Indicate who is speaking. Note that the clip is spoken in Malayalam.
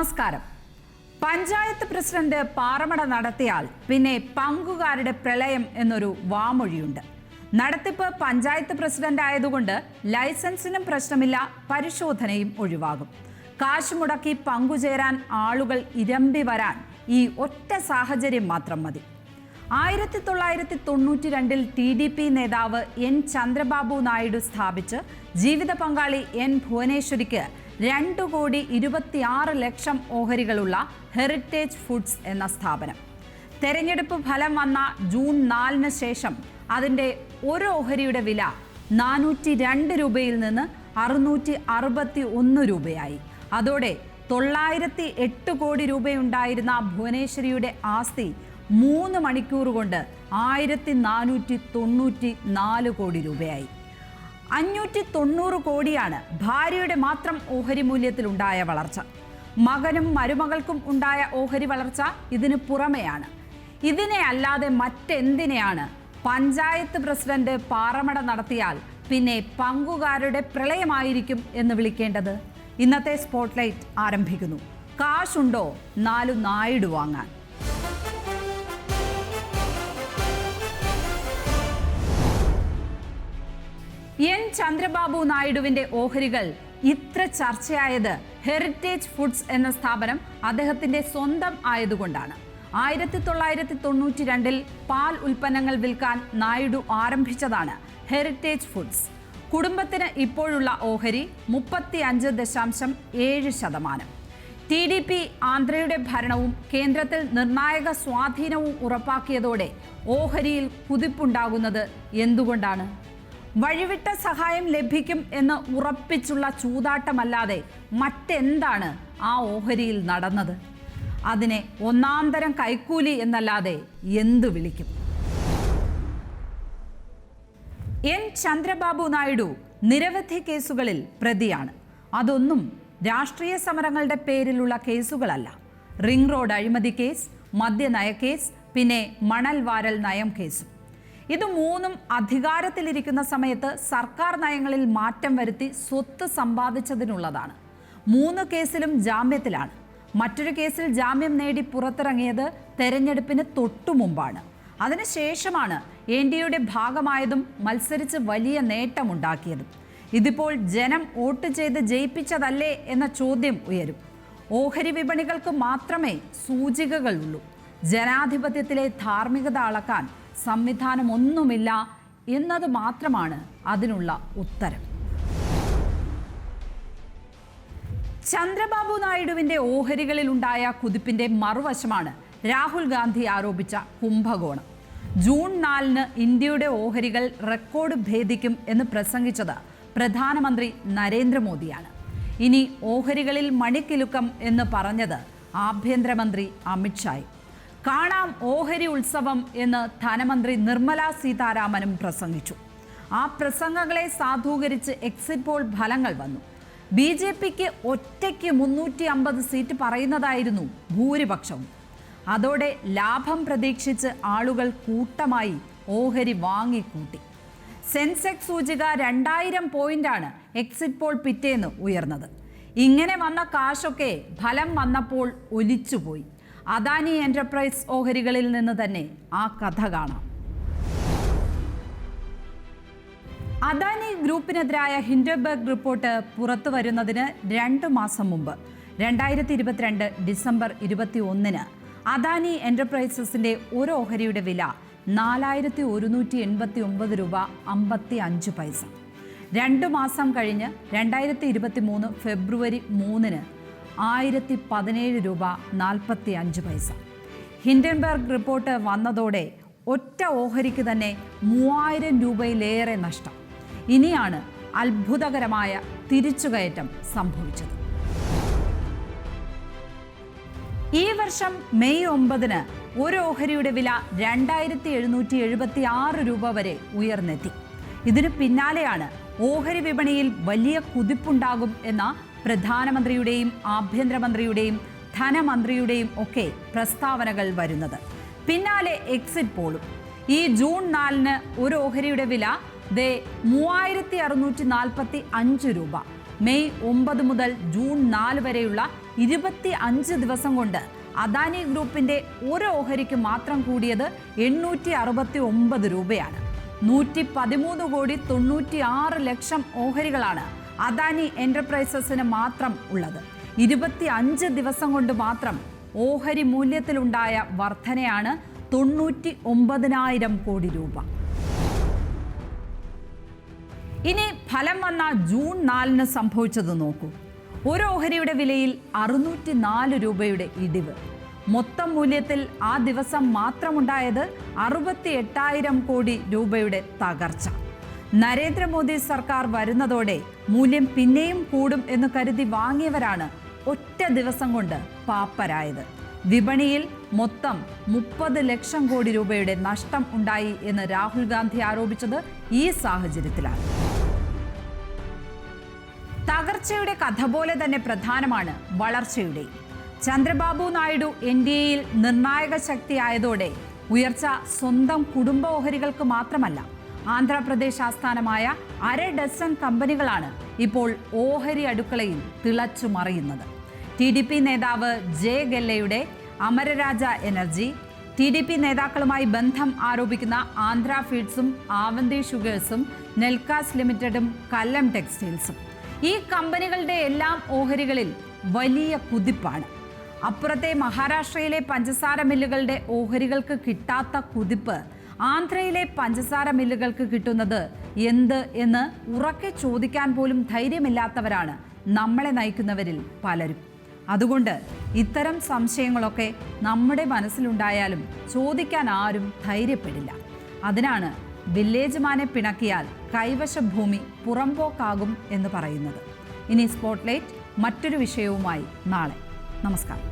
Speaker 1: നമസ്കാരം. പഞ്ചായത്ത് പ്രസിഡന്റ് പാറമട നടത്തിയാൽ പിന്നെ പങ്കുകാരുടെ പ്രളയം എന്നൊരു വാമൊഴിയുണ്ട്. നടത്തിപ്പ് പഞ്ചായത്ത് പ്രസിഡന്റ് ആയതുകൊണ്ട് ലൈസൻസിനും പ്രശ്നമില്ല, പരിശോധനയും ഒഴിവാകും. കാശ് മുടക്കി പങ്കുചേരാൻ ആളുകൾ ഇരമ്പി വരാൻ ഈ ഒറ്റ സാഹചര്യം മാത്രം മതി. 1992 TDP നേതാവ് N. ചന്ദ്രബാബു നായിഡു സ്ഥാപിച്ച് ജീവിത പങ്കാളി N. ഭുവനേശ്വരിക്ക് 2,26,00,000 ഓഹരികളുള്ള ഹെറിറ്റേജ് ഫുഡ്സ് എന്ന സ്ഥാപനം. തെരഞ്ഞെടുപ്പ് ഫലം വന്ന ജൂൺ 4 ശേഷം അതിൻ്റെ ഒരു ഓഹരിയുടെ വില 402 രൂപയിൽ നിന്ന് 661 രൂപയായി. അതോടെ 908 കോടി രൂപയുണ്ടായിരുന്ന ഭുവനേശ്വരിയുടെ ആസ്തി 3 മണിക്കൂർ കൊണ്ട് 1494 കോടി രൂപയായി. 590 കോടിയാണ് ഭാര്യയുടെ മാത്രം ഓഹരി മൂല്യത്തിലുണ്ടായ വളർച്ച. മകനും മരുമകൾക്കും ഉണ്ടായ ഓഹരി വളർച്ച ഇതിന് പുറമെയാണ്. ഇതിനെ അല്ലാതെ മറ്റെന്തിനെയാണ് പഞ്ചായത്ത് പ്രസിഡന്റ് പാറമട നടത്തിയാൽ പിന്നെ പങ്കുകാരുടെ പ്രളയമായിരിക്കും എന്ന് വിളിക്കേണ്ടത്? ഇന്നത്തെ സ്പോട്ട്ലൈറ്റ് ആരംഭിക്കുന്നു. കാശുണ്ടോ 4 നായിഡു വാങ്ങാൻ? N. ചന്ദ്രബാബു നായിഡുവിന്റെ ഓഹരികൾ ഇത്ര ചർച്ചയായത് ഹെറിറ്റേജ് ഫുഡ്സ് എന്ന സ്ഥാപനം അദ്ദേഹത്തിന്റെ സ്വന്തം ആയതുകൊണ്ടാണ്. 1992 പാൽ ഉൽപ്പന്നങ്ങൾ വിൽക്കാൻ നായിഡു ആരംഭിച്ചതാണ് ഹെറിറ്റേജ് ഫുഡ്സ്. കുടുംബത്തിന് ഇപ്പോഴുള്ള ഓഹരി 35.7%. TDP ആന്ധ്രയുടെ ഭരണവും കേന്ദ്രത്തിൽ നിർണായക സ്വാധീനവും ഉറപ്പാക്കിയതോടെ ഓഹരിയിൽ കുതിപ്പുണ്ടാകുന്നത് എന്തുകൊണ്ടാണ്? വഴിവിട്ട സഹായം ലഭിക്കും എന്ന് ഉറപ്പിച്ചുള്ള ചൂതാട്ടമല്ലാതെ മറ്റെന്താണ് ആ ഓഹരിയിൽ നടന്നത്? അതിനെ ഒന്നാന്തരം കൈക്കൂലി എന്നല്ലാതെ എന്തു വിളിക്കും? N. ചന്ദ്രബാബു നായിഡു നിരവധി കേസുകളിൽ പ്രതിയാണ്. അതൊന്നും രാഷ്ട്രീയ സമരങ്ങളുടെ പേരിലുള്ള കേസുകളല്ല. റിംഗ് റോഡ് അഴിമതി കേസ്, മദ്യനയ കേസ്, പിന്നെ മണൽ വാരൽ നയം കേസും. ഇത് മൂന്നും അധികാരത്തിലിരിക്കുന്ന സമയത്ത് സർക്കാർ നയങ്ങളിൽ മാറ്റം വരുത്തി സ്വത്ത് സമ്പാദിച്ചതിനുള്ളതാണ്. 3 കേസിലും ജാമ്യത്തിലാണ്. മറ്റൊരു കേസിൽ ജാമ്യം നേടി പുറത്തിറങ്ങിയത് തെരഞ്ഞെടുപ്പിന് തൊട്ടുമുമ്പാണ്. അതിനുശേഷമാണ് NDAയുടെ ഭാഗമായതും മത്സരിച്ച് വലിയ നേട്ടമുണ്ടാക്കിയതും. ഇതിപ്പോൾ ജനം വോട്ട് ചെയ്ത് ജയിപ്പിച്ചതല്ലേ എന്ന ചോദ്യം ഉയരും. ഓഹരി വിപണികൾക്ക് മാത്രമേ സൂചികകളുള്ളൂ. ജനാധിപത്യത്തിലെ ധാർമ്മികത അളക്കാൻ സംവിധാനമൊന്നുമില്ല എന്നത് മാത്രമാണ് അതിനുള്ള ഉത്തരം. ചന്ദ്രബാബു നായിഡുവിന്റെ ഓഹരികളിലുണ്ടായ കുതിപ്പിന്റെ മറുവശമാണ് രാഹുൽ ഗാന്ധി ആരോപിച്ച കുംഭകോണം. ജൂൺ 4 ഇന്ത്യയുടെ ഓഹരികൾ റെക്കോർഡ് ഭേദിക്കും എന്ന് പ്രസംഗിച്ചത് പ്രധാനമന്ത്രി നരേന്ദ്രമോദിയാണ്. ഇനി ഓഹരികളിൽ മണിക്കിലുക്കം എന്ന് പറഞ്ഞത് ആഭ്യന്തരമന്ത്രി അമിത്ഷായും. കാണാം ഓഹരി ഉത്സവം എന്ന് ധനമന്ത്രി നിർമ്മല സീതാരാമനും പ്രസംഗിച്ചു. ആ പ്രസംഗങ്ങളെ സാധൂകരിച്ച് എക്സിറ്റ് പോൾ ഫലങ്ങൾ വന്നു. BJPക്ക് ഒറ്റയ്ക്ക് 350 സീറ്റ് പറയുന്നതായിരുന്നു ഭൂരിപക്ഷവും. അതോടെ ലാഭം പ്രതീക്ഷിച്ച് ആളുകൾ കൂട്ടമായി ഓഹരി വാങ്ങിക്കൂട്ടി. സെൻസെക്സ് സൂചിക 2000 പോയിന്റാണ് എക്സിറ്റ് പോൾ പിറ്റേന്ന് ഉയർന്നത്. ഇങ്ങനെ വന്ന കാശൊക്കെ ഫലം വന്നപ്പോൾ ഒലിച്ചുപോയി. അദാനി എന്റർപ്രൈസ് ഓഹരികളിൽ നിന്ന് തന്നെ ആ കഥ കാണാം. അദാനി ഗ്രൂപ്പിനെതിരായ ഹിൻഡൻബർഗ് റിപ്പോർട്ട് പുറത്തു വരുന്നതിന് 2 മാസം മുമ്പ് 2022 ഡിസംബർ 21 അദാനി എന്റർപ്രൈസസിന്റെ ഒരു ഓഹരിയുടെ വില 4,189 രൂപ 55 പൈസ. 2 മാസം കഴിഞ്ഞ് 2023 ഫെബ്രുവരി 3 1,017 രൂപ 45 പൈസ. ഹിൻഡൻബർഗ് റിപ്പോർട്ട് വന്നതോടെ ഒറ്റ ഓഹരിക്ക് തന്നെ 3,000 രൂപയിലേറെ നഷ്ടം. ഇനിയാണ് അത്ഭുതകരമായ തിരിച്ചുകയറ്റം സംഭവിച്ചത്. ഈ വർഷം മെയ് 9 ഒരു ഓഹരിയുടെ വില 2,776 രൂപ വരെ ഉയർന്നെത്തി. ഇതിനു പിന്നാലെയാണ് ഓഹരി വിപണിയിൽ വലിയ കുതിപ്പുണ്ടാകും എന്ന പ്രധാനമന്ത്രിയുടെയും ആഭ്യന്തരമന്ത്രിയുടെയും ധനമന്ത്രിയുടെയും ഒക്കെ പ്രസ്താവനകൾ വരുന്നത്. പിന്നാലെ എക്സിറ്റ് പോളും. ഈ ജൂൺ 4 ഒരു ഓഹരിയുടെ വില 3,645 രൂപ. മെയ് 9 മുതൽ ജൂൺ 4 വരെയുള്ള 25 ദിവസം കൊണ്ട് അദാനി ഗ്രൂപ്പിന്റെ ഒരു ഓഹരിക്ക് മാത്രം കൂടിയത് 869 രൂപയാണ്. 113,96,00,000 ഓഹരികളാണ് അദാനി എന്റർപ്രൈസസിന് മാത്രം ഉള്ളത്. 25 ദിവസം കൊണ്ട് മാത്രം ഓഹരി മൂല്യത്തിലുണ്ടായ വർധനയാണ് 99,000 കോടി രൂപ. ഇനി ഫലം വന്ന ജൂൺ 4 സംഭവിച്ചത് നോക്കൂ. ഒരു ഓഹരിയുടെ വിലയിൽ 604 രൂപയുടെ ഇടിവ്. മൊത്തം മൂല്യത്തിൽ ആ ദിവസം മാത്രമുണ്ടായത് 68,000 കോടി രൂപയുടെ തകർച്ച. നരേന്ദ്രമോദി സർക്കാർ വരുന്നതോടെ മൂല്യം പിന്നെയും കൂടും എന്ന് കരുതി വാങ്ങിയവരാണ് ഒറ്റ ദിവസം കൊണ്ട് പാപ്പരായത്. വിപണിയിൽ മൊത്തം 30 ലക്ഷം കോടി രൂപയുടെ നഷ്ടം ഉണ്ടായി എന്ന് രാഹുൽ ഗാന്ധി ആരോപിച്ചത് ഈ സാഹചര്യത്തിലാണ്. തകർച്ചയുടെ കഥ പോലെ തന്നെ പ്രധാനമാണ് വളർച്ചയുടെ. ചന്ദ്രബാബു നായിഡു NDAയിൽ നിർണായക ശക്തിയായതോടെ ഉയർച്ച സ്വന്തം കുടുംബ ഓഹരികൾക്ക് മാത്രമല്ല, ആന്ധ്രാപ്രദേശ് ആസ്ഥാനമായ 1/2 ഡസൻ കമ്പനികളാണ് ഇപ്പോൾ ഓഹരി അടുക്കളയിൽ തിളച്ചു മറിയുന്നത്. TDP നേതാവ് ജെ ഗെല്ലയുടെ അമരരാജ എനർജി, TDP നേതാക്കളുമായി ബന്ധം ആരോപിക്കുന്ന ആന്ധ്ര ഫീഡ്സും ആവന്തി ഷുഗേഴ്സും നെൽക്കാസ് ലിമിറ്റഡും കല്ലം ടെക്സ്റ്റൈൽസും. ഈ കമ്പനികളുടെ എല്ലാം ഓഹരികളിൽ വലിയ കുതിപ്പാണ്. അപ്പുറത്തെ മഹാരാഷ്ട്രയിലെ പഞ്ചസാര മില്ലുകളുടെ ഓഹരികൾക്ക് കിട്ടാത്ത കുതിപ്പ് ആന്ധ്രയിലെ പഞ്ചസാര മില്ലുകൾക്ക് കിട്ടുന്നത് എന്ത് എന്ന് ഉറക്കെ ചോദിക്കാൻ പോലും ധൈര്യമില്ലാത്തവരാണ് നമ്മളെ നയിക്കുന്നവരിൽ പലരും. അതുകൊണ്ട് ഇത്തരം സംശയങ്ങളൊക്കെ നമ്മുടെ മനസ്സിലുണ്ടായാലും ചോദിക്കാൻ ആരും ധൈര്യപ്പെടില്ല. അതിനാണ് വില്ലേജ് മാനെ പിണക്കിയാൽ കൈവശ ഭൂമി പുറംപോക്കാകും എന്ന് പറയുന്നത്. ഇനി സ്പോട്ട്ലൈറ്റ് മറ്റൊരു വിഷയവുമായി നാളെ. നമസ്കാരം.